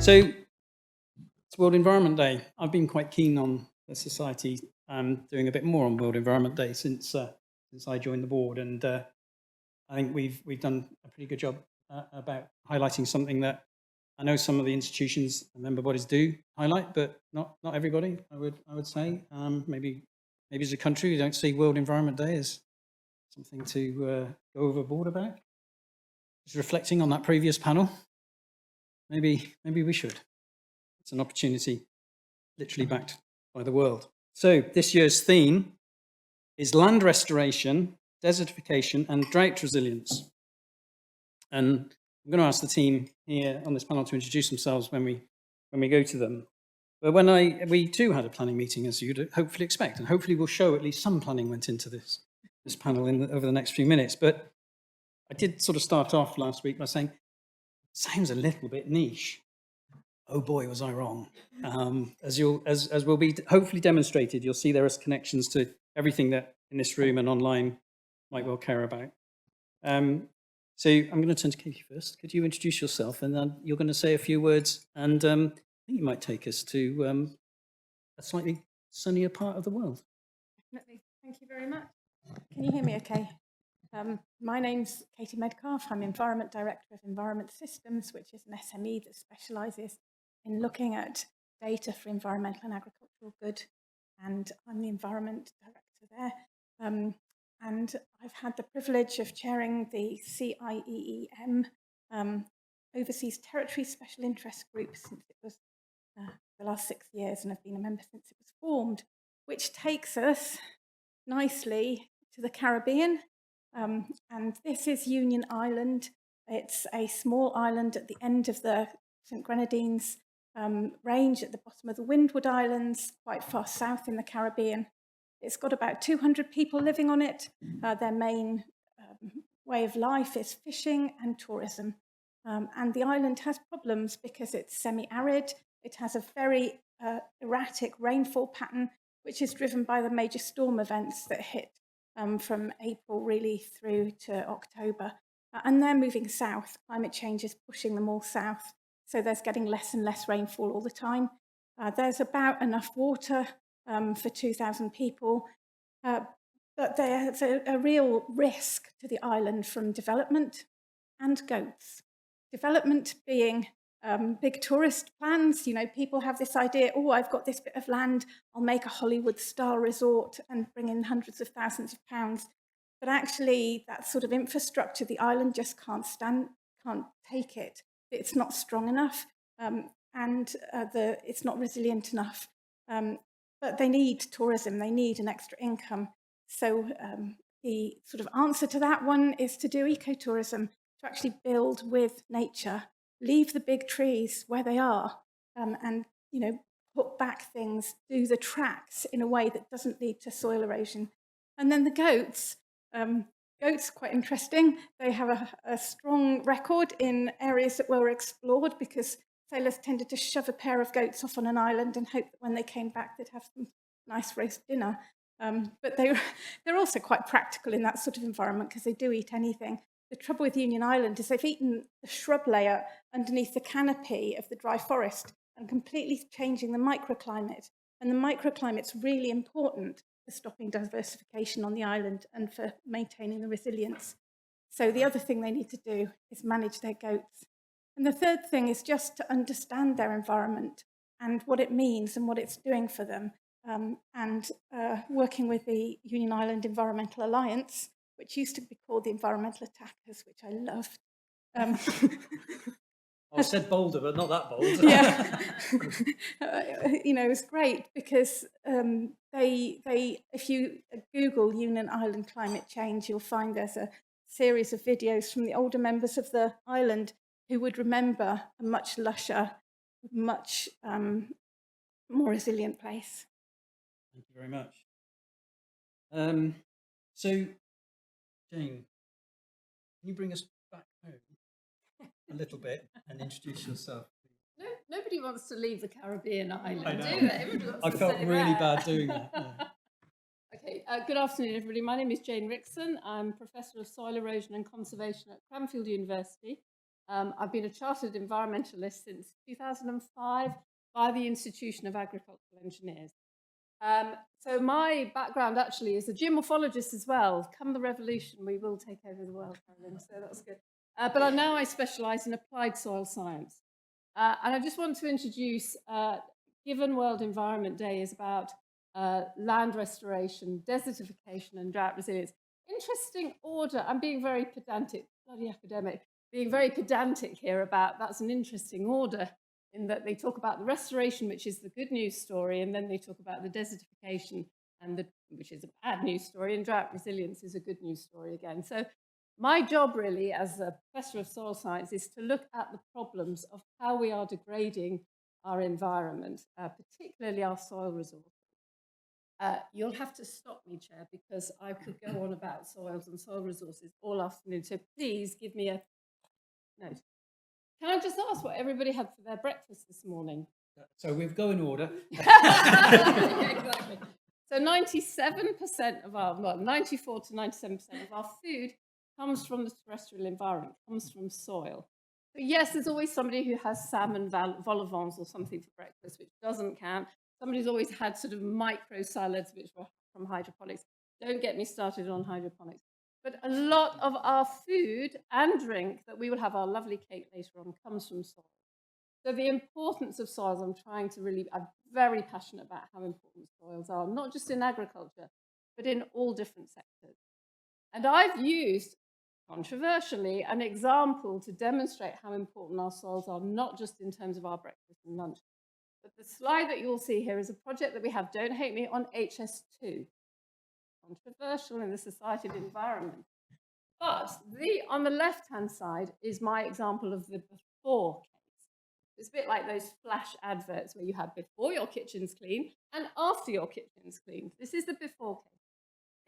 So it's World Environment Day. I've been quite keen on the Society doing a bit more on World Environment Day since I joined the board, and I think we've done a pretty good job about highlighting something that I know some of the institutions and member bodies do highlight, but not everybody. I would say maybe as a country we don't see World Environment Day as something to go overboard about. Just reflecting on that previous panel, maybe we should. It's an opportunity literally backed by the world. So this year's theme is land restoration, desertification and drought resilience. And I'm going to ask the team here on this panel to introduce themselves when we go to them. But we too had a planning meeting, as you'd hopefully expect, and hopefully we'll show at least some planning went into this panel over the next few minutes. But I did sort of start off last week by saying, it sounds a little bit niche. Oh boy, was I wrong. As will be hopefully demonstrated, you'll see there are connections to everything that in this room and online might well care about. So I'm going to turn to Katie first. Could you introduce yourself, and then you're going to say a few words, and I think you might take us to a slightly sunnier part of the world. Definitely. Thank you very much. Can you hear me okay? My name's Katie Medcalf. I'm Environment Director of Environment Systems, which is an SME that specialises in looking at data for environmental and agricultural good, and I'm the Environment Director there. And I've had the privilege of chairing the CEnv, Overseas Territory Special Interest Group, since it was the last 6 years, and I've been a member since it was formed, which takes us nicely to the Caribbean. And this is Union Island. It's a small island at the end of the St. Grenadines range at the bottom of the Windward Islands, quite far south in the Caribbean. It's got about 200 people living on it. Their main way of life is fishing and tourism. And the island has problems because it's semi-arid. It has a very erratic rainfall pattern, which is driven by the major storm events that hit from April really through to October. And they're moving south. Climate change is pushing them all south. So there's getting less and less rainfall all the time. There's about enough water for 2,000 people. But there's a real risk to the island from development and goats. Development being big tourist plans. You know, people have this idea, oh, I've got this bit of land, I'll make a Hollywood star resort and bring in hundreds of thousands of pounds. But actually, that sort of infrastructure, the island just can't take it. It's not strong enough, and it's not resilient enough. But they need tourism, they need an extra income. So the sort of answer to that one is to do ecotourism, to actually build with nature, leave the big trees where they are, and put back things, do the tracks in a way that doesn't lead to soil erosion. And then the goats. Goats, quite interesting. They have a strong record in areas that were explored because sailors tended to shove a pair of goats off on an island and hope that when they came back they'd have some nice roast dinner. But they're also quite practical in that sort of environment because they do eat anything. The trouble with Union Island is they've eaten the shrub layer underneath the canopy of the dry forest and completely changing the microclimate. And the microclimate's really important for stopping diversification on the island and for maintaining the resilience. So the other thing they need to do is manage their goats. And the third thing is just to understand their environment and what it means and what it's doing for them. And working with the Union Island Environmental Alliance, which used to be called the Environmental Attackers, which I loved. I said bolder, but not that bold. Yeah, it was great because if you Google Union Island climate change, you'll find there's a series of videos from the older members of the island who would remember a much lusher, much more resilient place. Thank you very much. So, Jane, can you bring us back home a little bit and introduce yourself? No, nobody wants to leave the Caribbean island, I know. do they? Everybody wants I to felt stay really there. bad doing that. Yeah. Okay, good afternoon, everybody. My name is Jane Rickson. I'm Professor of Soil Erosion and Conservation at Cranfield University. I've been a chartered environmentalist since 2005 by the Institution of Agricultural Engineers. So my background actually is a geomorphologist as well. Come the revolution, we will take over the world, Carolyn, so that's good. But now I specialise in applied soil science. And I just want to introduce, given World Environment Day is about land restoration, desertification and drought resilience. Interesting order. I'm being very pedantic, bloody academic, being very pedantic here about that's an interesting order in that they talk about the restoration, which is the good news story, and then they talk about the desertification, which is a bad news story, and drought resilience is a good news story again. So my job really as a professor of soil science is to look at the problems of how we are degrading our environment, particularly our soil resources. You'll have to stop me, Chair, because I could go on about soils and soil resources all afternoon, so please give me a note. Can I just ask what everybody had for their breakfast this morning? So we'll go in order. Exactly. So 97% of our, well, 94 to 97% of our food comes from the terrestrial environment, comes from soil. So yes, there's always somebody who has salmon vol au vents or something for breakfast, which doesn't count. Somebody's always had sort of micro salads, which were from hydroponics. Don't get me started on hydroponics. But a lot of our food and drink that we will have our lovely cake later on comes from soil. So the importance of soils, I'm very passionate about how important soils are, not just in agriculture, but in all different sectors. And I've used, controversially, an example to demonstrate how important our soils are, not just in terms of our breakfast and lunch. But the slide that you'll see here is a project that we have, don't hate me, on HS2. Controversial in the Society of the Environment. But on the left-hand side is my example of the before case. It's a bit like those flash adverts where you have before your kitchen's clean and after your kitchen's clean. This is the before case.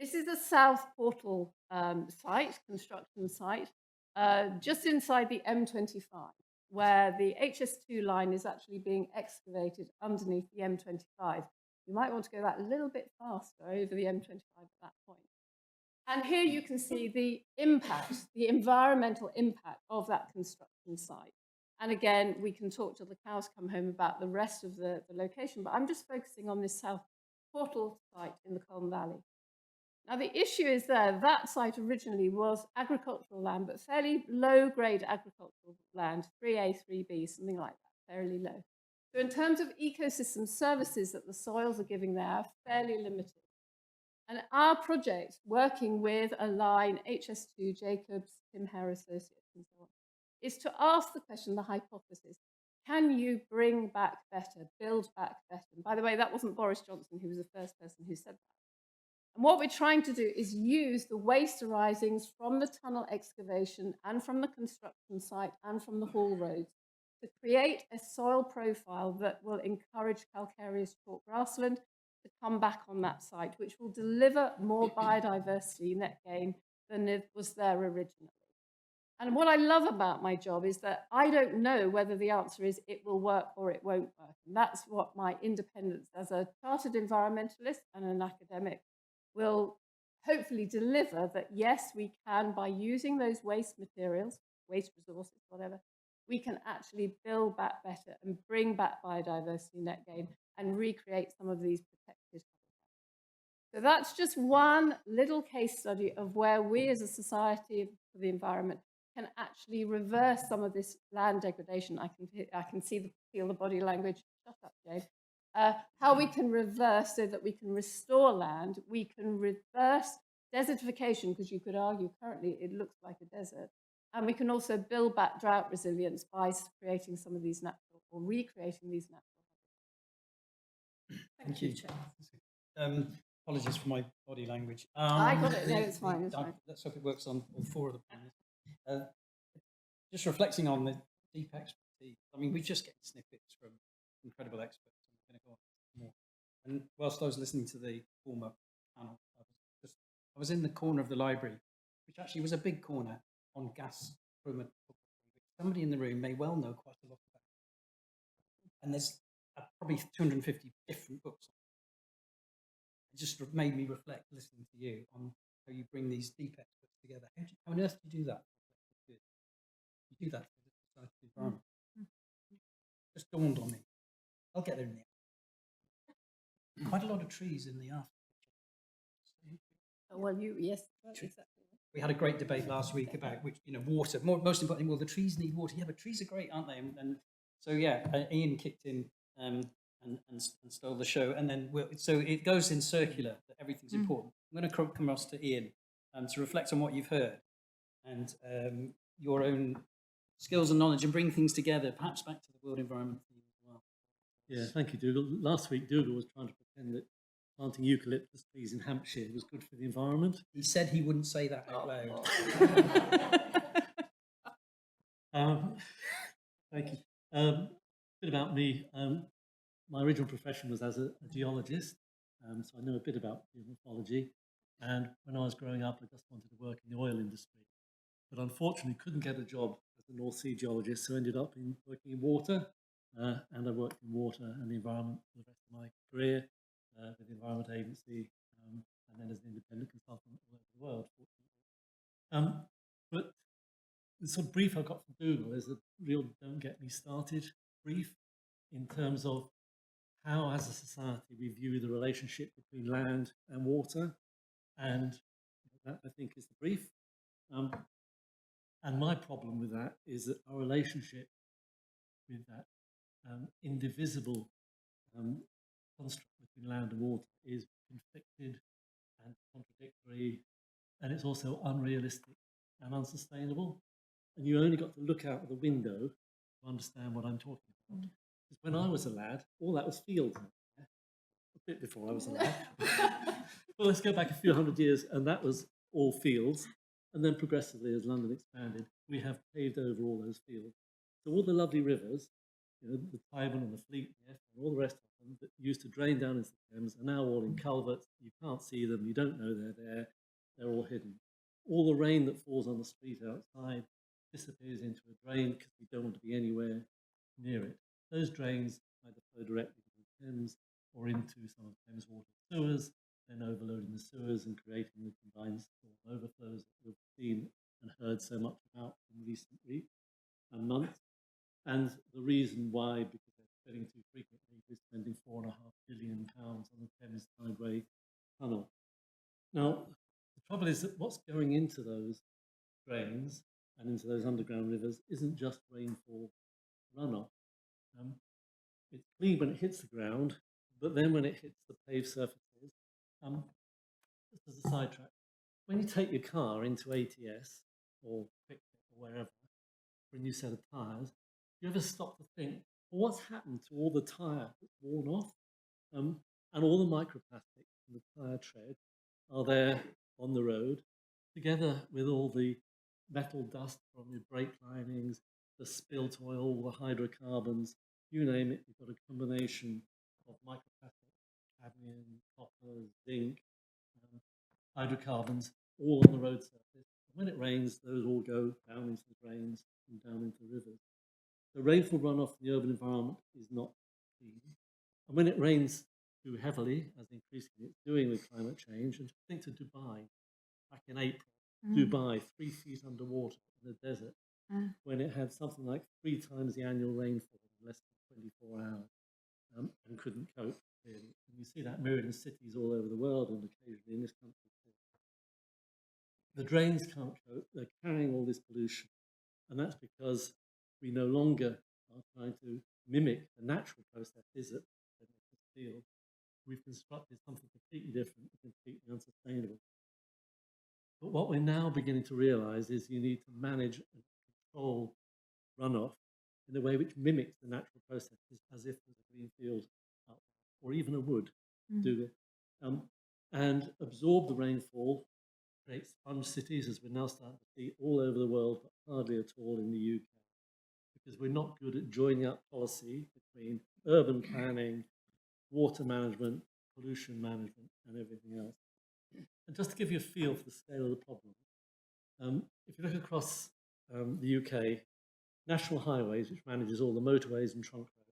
This is the South Portal site, construction site, just inside the M25, where the HS2 line is actually being excavated underneath the M25. You might want to go that a little bit faster over the M25 at that point. And here you can see the impact, the environmental impact of that construction site. And again, we can talk till the cows come home about the rest of the location, but I'm just focusing on this South Portal site in the Colne Valley. Now, the issue is that site originally was agricultural land, but fairly low-grade agricultural land, 3A, 3B, something like that, fairly low. So in terms of ecosystem services that the soils are giving there are fairly limited. And our project, working with Align, HS2, Jacobs, Tim Hare Associates, and so on, is to ask the question, the hypothesis, can you bring back better, build back better? And by the way, that wasn't Boris Johnson who was the first person who said that. And what we're trying to do is use the waste arisings from the tunnel excavation and from the construction site and from the haul roads to create a soil profile that will encourage calcareous chalk grassland to come back on that site, which will deliver more biodiversity net gain than it was there originally. And what I love about my job is that I don't know whether the answer is it will work or it won't work. And that's what my independence as a chartered environmentalist and an academic will hopefully deliver, that yes, we can, by using those waste materials, waste resources, whatever, we can actually build back better and bring back biodiversity net gain and recreate some of these protected habitats. So that's just one little case study of where we as a society for the environment can actually reverse some of this land degradation. I can feel the body language. Shut up, Jane. How we can reverse so that we can restore land, we can reverse desertification, because you could argue currently it looks like a desert, and we can also build back drought resilience by creating some of these natural, or recreating these natural habitats. Thank you, Chair. Apologies for my body language. I got it, no, it's fine, it's fine. Let's hope it works on all four of the panels. Just reflecting on the deep expertise, I mean, we just get snippets from incredible experts. I'm going to go on more. And whilst I was listening to the former panel, I was in the corner of the library, which actually was a big corner on gas procurement. Somebody in the room may well know quite a lot about it. And there's probably 250 different books. It just made me reflect, listening to you, on how you bring these deep experts together. How on earth do you do that? You do that dawned on me. I'll get there in the end. Quite a lot of trees in the afternoon. Oh, well, yes, that's exactly. We had a great debate last week about which, water. Most importantly, well, the trees need water. Yeah, but trees are great, aren't they? And so, yeah, Ian kicked in and stole the show. And then, so it goes in circular, that everything's important. I'm going to come across to Ian to reflect on what you've heard and your own skills and knowledge and bring things together, perhaps back to the world environment theme as well. Yeah, thank you, Dougal. Last week, Dougal was trying to pretend that planting eucalyptus trees in Hampshire was good for the environment. He said he wouldn't say that out loud. Thank you. A bit about me. My original profession was as a geologist, so I know a bit about geomorphology. And when I was growing up, I just wanted to work in the oil industry. But unfortunately, couldn't get a job as a North Sea geologist, so ended up working in water. And I worked in water and the environment for the rest of my career with the Environment Agency, and then as an independent consultant all over the world, fortunately. But the sort of brief I got from Dougal is a real don't get me started brief in terms of how, as a society, we view the relationship between land and water. And that, I think, is the brief. And my problem with that is that our relationship with that indivisible construct between land and water is conflicted and contradictory, and it's also unrealistic and unsustainable. And you only got to look out of the window to understand what I'm talking about. Because when I was a lad, all that was fields out there, a bit before I was a lad. Well, let's go back a few hundred years, and that was all fields. And then progressively, as London expanded, we have paved over all those fields. So all the lovely rivers, the Tyburn and the Fleet, and all the rest of them that used to drain down into the Thames are now all in culverts. You can't see them. You don't know they're there. They're all hidden. All the rain that falls on the street outside disappears into a drain because we don't want to be anywhere near it. Those drains either flow directly into the Thames or into some of Thames water sewers, then overloading the sewers and creating the combined storm overflows that we've seen and heard so much about in recent weeks and months. And the reason why, because they're spreading too frequently, we're spending £4.5 billion on the Thames Tideway tunnel. Now, the trouble is that what's going into those drains and into those underground rivers isn't just rainfall runoff. It's clean when it hits the ground, but then when it hits the paved surfaces, just as a sidetrack, when you take your car into ATS or Quick Fit or wherever for a new set of tyres, you ever stop to think, well, what's happened to all the tyre that's worn off? And all the microplastics in the tyre tread are there on the road, together with all the metal dust from your brake linings, the spilt oil, the hydrocarbons, you name it, you've got a combination of microplastics, cadmium, copper, zinc, hydrocarbons, all on the road surface. And when it rains, those all go down into the drains and down into rivers. The rainfall runoff in the urban environment is not clean. And when it rains too heavily, as increasingly it's doing with climate change, and think to Dubai, back in April, Dubai, 3 feet underwater in the desert, when it had something like 3 times the annual rainfall in less than 24 hours, and couldn't cope, really. And you see that mirrored in cities all over the world and occasionally in this country too. The drains can't cope, they're carrying all this pollution, and that's because we no longer are trying to mimic the natural processes that make us feel. We've constructed something completely different and completely unsustainable. But what we're now beginning to realize is you need to manage and control runoff in a way which mimics the natural processes as if there's a green field up or even a wood do it, and absorb the rainfall, create sponge cities, as we're now starting to see all over the world, but hardly at all in the UK, because we're not good at joining up policy between urban planning, water management, pollution management, and everything else. And just to give you a feel for the scale of the problem, if you look across the UK, National Highways, which manages all the motorways and trunk roads,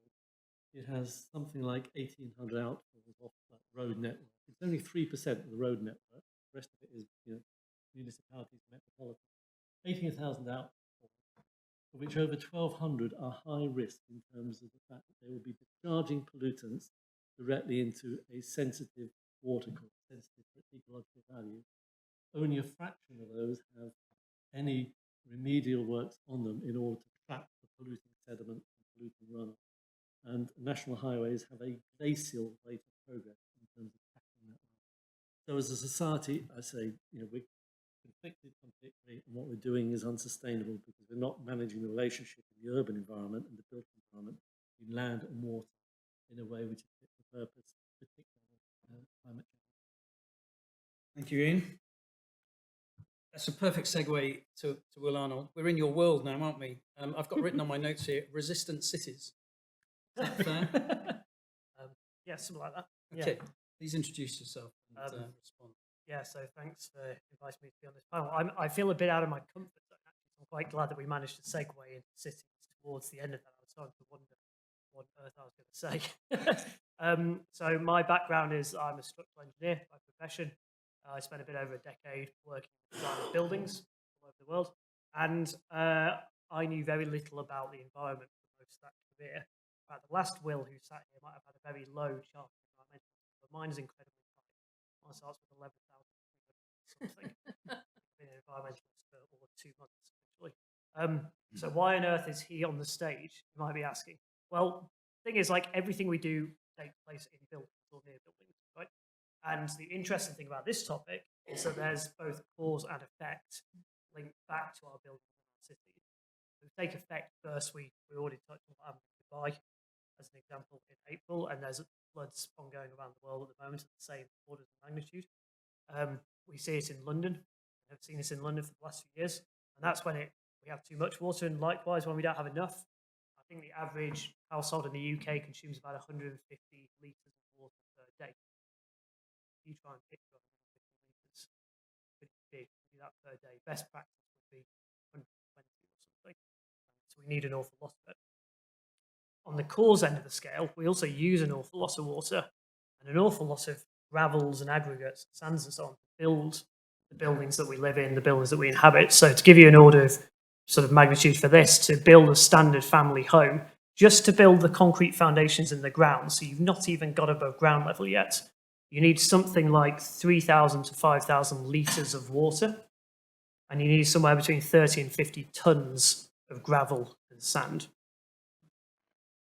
it has something like 1,800 outfalls off that road network. It's only 3% of the road network. The rest of it is municipalities, metropolitan. 18,000 outfalls. of which over 1,200 are high risk in terms of the fact that they will be discharging pollutants directly into a sensitive water course, sensitive for ecological value. Only a fraction of those have any remedial works on them in order to trap the polluting sediment and polluting runoff. And national highways have a glacial rate of progress in terms of tackling that. So as a society, I say, we're conflicted completely, and what we're doing is unsustainable because we're not managing the relationship in the urban environment and the built environment in land and water in a way which is fit for purpose, particularly climate change. Thank you, Ian. That's a perfect segue to Will Arnold. We're in your world now, aren't we? I've got written on my notes here, resistant cities. Is that fair? Yeah, something like that. Okay, please introduce yourself and respond. Yeah, so thanks for inviting me to be on this panel. I feel a bit out of my comfort zone, actually. I'm quite glad that we managed to segue into cities towards the end of that. I was starting to wonder what on earth I was going to say. So my background is I'm a structural engineer by profession. I spent a bit over a decade working in design of buildings all over the world, and I knew very little about the environment for most of that career. In fact, the last Will who sat here might have had a very low chart of environmental, but mine is incredibly high. Mine starts with 11,000 something. I've been an environmentalist for over 2 months, actually. So why on earth is he on the stage, you might be asking? Well, the thing is, like, everything we do takes place in buildings or near buildings, right? And the interesting thing about this topic is that there's both cause and effect linked back to our buildings and our cities. So to take effect first, we already touched on what happened in Dubai as an example in April, and there's floods ongoing around the world at the moment at the same orders of magnitude. We see it in London. I've seen this in London for the last few years, and that's when we have too much water, and likewise when we don't have enough. I think the average household in the UK consumes about 150 litres of water per day. You try and picture 150 litres, pretty big, do that per day. Best practice would be 120 or something. So we need an awful lot of it. On the cause end of the scale, we also use an awful lot of water and an awful lot of gravels and aggregates, sands and so on, to build the buildings that we live in, the buildings that we inhabit. So to give you an order of sort of magnitude for this, to build a standard family home, just to build the concrete foundations in the ground, so you've not even got above ground level yet, you need something like 3,000 to 5,000 litres of water, and you need somewhere between 30 and 50 tonnes of gravel and sand.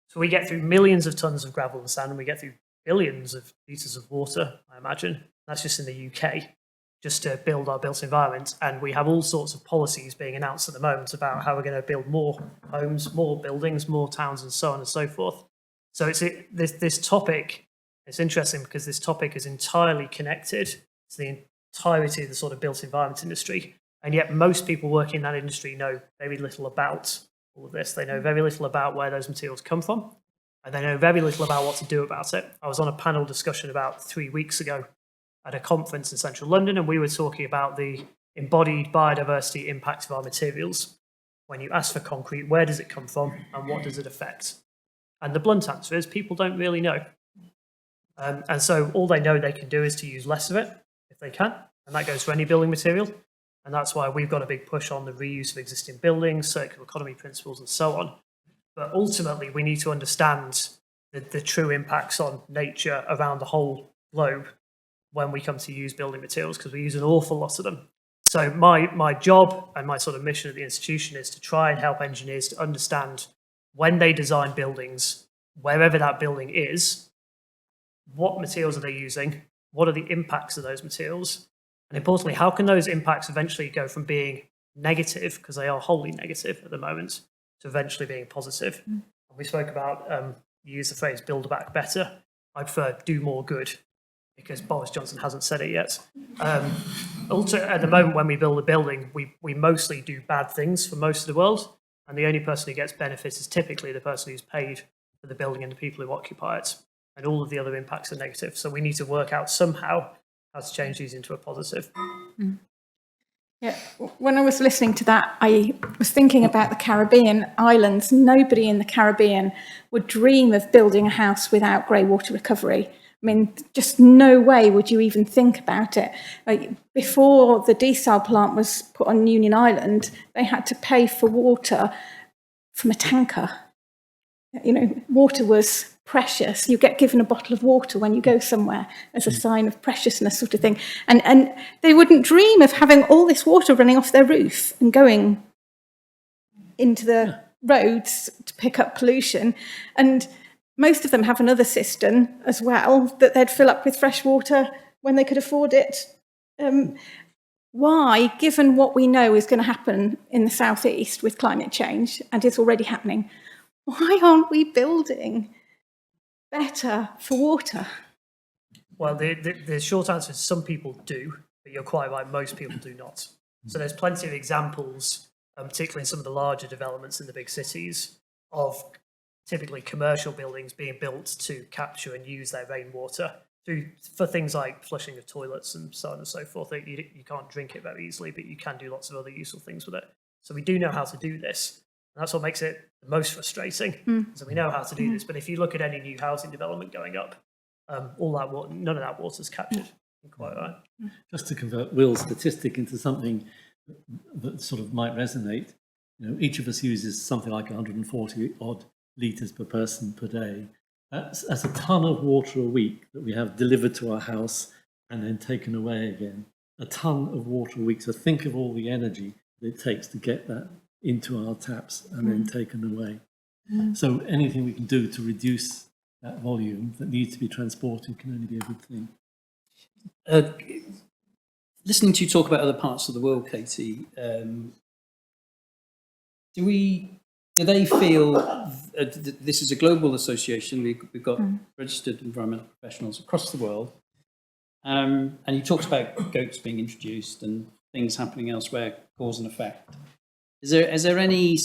So we get through millions of tonnes of gravel and sand, and we get through billions of litres of water, I imagine. That's just in the UK, just to build our built environment. And we have all sorts of policies being announced at the moment about how we're going to build more homes, more buildings, more towns, and so on and so forth. So this topic, it's interesting because this topic is entirely connected to the entirety of the sort of built environment industry. And yet most people working in that industry know very little about all of this. They know very little about where those materials come from, and they know very little about what to do about it. I was on a panel discussion about 3 weeks ago at a conference in central London, and we were talking about the embodied biodiversity impact of our materials. When you ask for concrete, where does it come from and what does it affect? And the blunt answer is people don't really know. And so all they know they can do is to use less of it if they can, and that goes for any building material. And that's why we've got a big push on the reuse of existing buildings, circular economy principles, and so on. But ultimately, we need to understand the true impacts on nature around the whole globe when we come to use building materials, because we use an awful lot of them. So my job and my sort of mission at the institution is to try and help engineers to understand when they design buildings, wherever that building is, what materials are they using, what are the impacts of those materials, and importantly, how can those impacts eventually go from being negative, because they are wholly negative at the moment, to eventually being positive. And we spoke about, you use the phrase build back better. I prefer do more good, because Boris Johnson hasn't said it yet. Also, at the moment when we build a building, we mostly do bad things for most of the world, and the only person who gets benefits is typically the person who's paid for the building and the people who occupy it, and all of the other impacts are negative. So we need to work out somehow how to change these into a positive. Yeah, when I was listening to that, I was thinking about the Caribbean islands. Nobody in the Caribbean would dream of building a house without grey water recovery. I mean, just no way would you even think about it. Before the desal plant was put on Union Island, they had to pay for water from a tanker. You know, water was precious. You get given a bottle of water when you go somewhere as a sign of preciousness, sort of thing. And they wouldn't dream of having all this water running off their roof and going into the roads to pick up pollution. And most of them have another cistern as well that they'd fill up with fresh water when they could afford it. Why, given what we know is going to happen in the southeast with climate change, and it's already happening, why aren't we building better for water? Well, the short answer is some people do, but you're quite right, most people do not. So there's plenty of examples, particularly in some of the larger developments in the big cities, of typically commercial buildings being built to capture and use their rainwater for things like flushing of toilets and so on and so forth. You can't drink it very easily, but you can do lots of other useful things with it. So we do know how to do this. And that's what makes it the most frustrating. So we know how to do this, but if you look at any new housing development going up, all that water, none of that water is captured. You're quite right. Just to convert Will's statistic into something that sort of might resonate, you know, each of us uses something like 140 odd litres per person per day. That's a ton of water a week that we have delivered to our house and then taken away again. A ton of water a week. So think of all the energy that it takes to get that into our taps and then taken away. So anything we can do to reduce that volume that needs to be transported can only be a good thing. Listening to you talk about other parts of the world, Katie, do they feel this is a global association? We've got registered environmental professionals across the world, and you talked about goats being introduced and things happening elsewhere, cause and effect. Is there any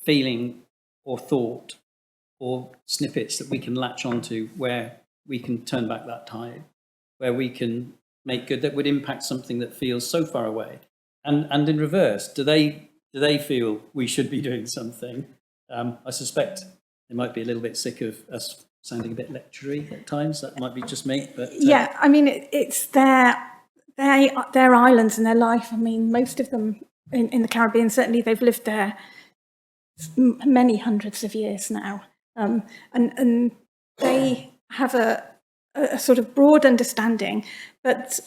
feeling or thought or snippets that we can latch onto where we can turn back that tide, where we can make good, that would impact something that feels so far away? And in reverse, do they feel we should be doing something? I suspect they might be a little bit sick of us sounding a bit lectury at times. That might be just me. But yeah, I mean, it's their islands and their life. I mean, most of them in the Caribbean, certainly they've lived there many hundreds of years now. And they have a sort of broad understanding, but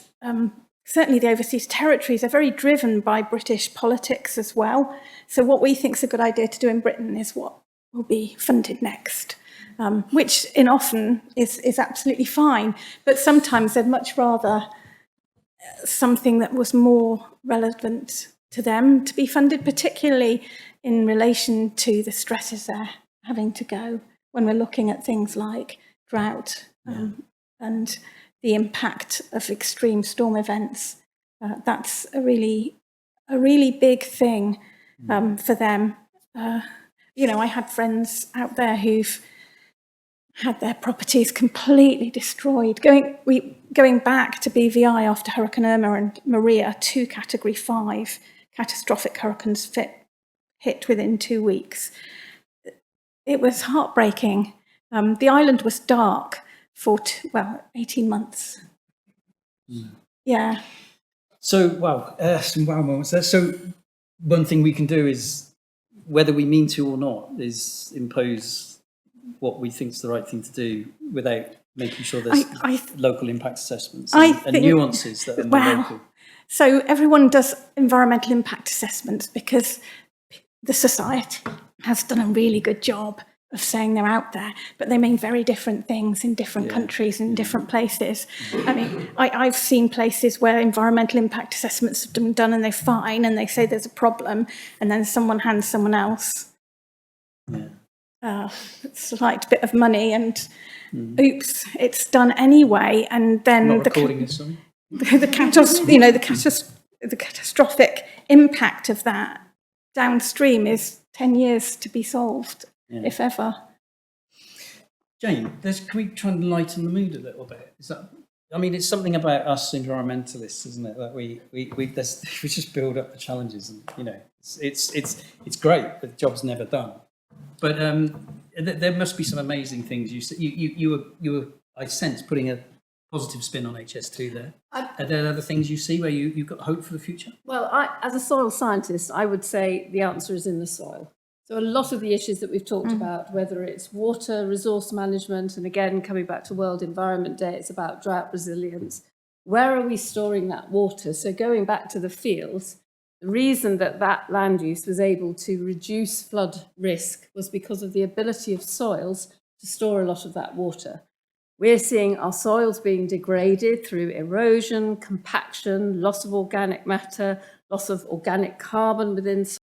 certainly the overseas territories are very driven by British politics as well. So what we think is a good idea to do in Britain is what will be funded next, which in often is absolutely fine. But sometimes they'd much rather something that was more relevant to them to be funded, particularly in relation to the stresses they're having to go when we're looking at things like drought and the impact of extreme storm events. That's a really big thing for them. You know, I had friends out there who've had their properties completely destroyed. Going back to BVI after Hurricane Irma and Maria, 2 Category 5 catastrophic hurricanes hit within 2 weeks. It was heartbreaking. The island was dark for 18 months. Yeah. So, wow, some wow moments there. So one thing we can do is, whether we mean to or not, is impose what we think is the right thing to do without making sure there's local impact assessments and nuances that are more local. So everyone does environmental impact assessments because the society has done a really good job of saying they're out there, but they mean very different things in different countries and different places. I mean, I've seen places where environmental impact assessments have been done and they're fine and they say there's a problem, and then someone hands someone else a slight bit of money and oops, it's done anyway, and then Not recording this, sorry. the catastrophic impact of that downstream is 10 years to be solved, if ever. Jane, can we try and lighten the mood a little bit? I mean, it's something about us environmentalists, isn't it? That we just build up the challenges, and you know, it's great, but the job's never done. But there must be some amazing things. You were, I sense, putting a positive spin on HS2 there. Are there other things you see where you've got hope for the future? Well, as a soil scientist, I would say the answer is in the soil. So a lot of the issues that we've talked about, whether it's water, resource management, and again, coming back to World Environment Day, it's about drought resilience. Where are we storing that water? So going back to the fields, the reason that that land use was able to reduce flood risk was because of the ability of soils to store a lot of that water. We're seeing our soils being degraded through erosion, compaction, loss of organic matter, loss of organic carbon within